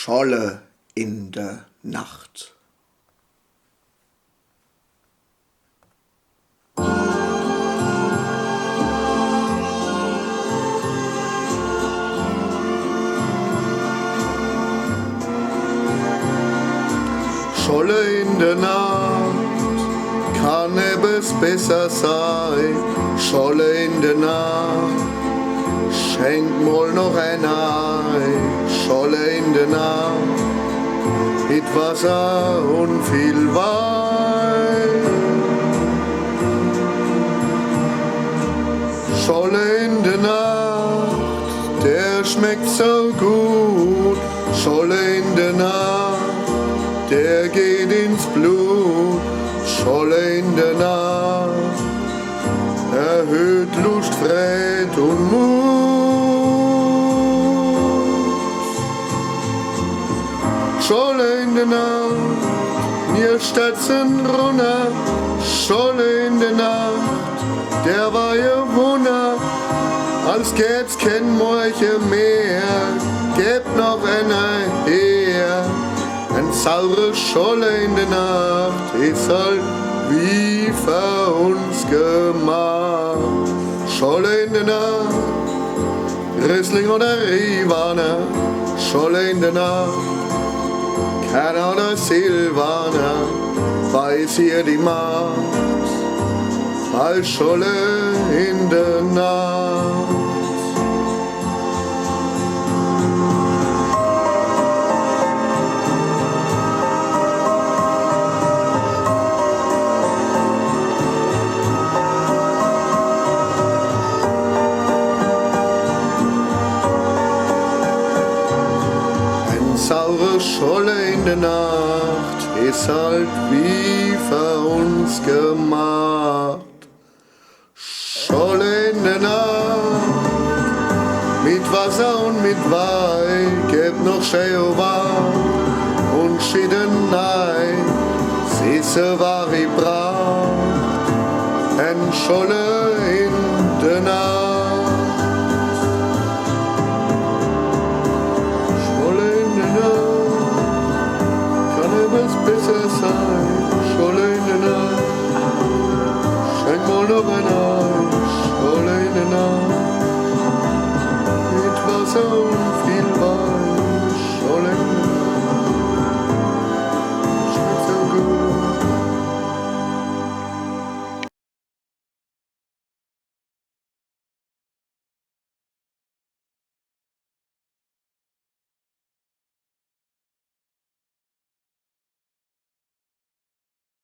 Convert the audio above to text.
Scholle in der Nacht. Scholle in der Nacht, kann etwas besser sein. Scholle in der Nacht, schenk mal noch ein Ei. Scholle in der Nacht, mit Wasser und viel Wein. Scholle in der Nacht, der schmeckt so gut. Scholle in der Nacht, der geht ins Blut. Scholle in der Nacht, erhöht Lust, Freude und Mut. Scholle in der Nacht, mir stürzen runter. Scholle in der Nacht, der war ihr Wunder. Als gäb's kein Morgen mehr, gebt noch einer her. Ein saure Scholle in der Nacht ist halt wie für uns gemacht. Scholle in der Nacht, Riesling oder Rivaner. Scholle in der Nacht, Kerner oder Silvaner. Weiß ihr die Macht, als Scholle in der Nacht. Saure Scholle in der Nacht ist halt wie für uns gemacht. Scholle in der Nacht, mit Wasser und mit Wein, gebt noch schön warm und schieden nein. Siehste war ich brav, ein Scholle in der Nacht.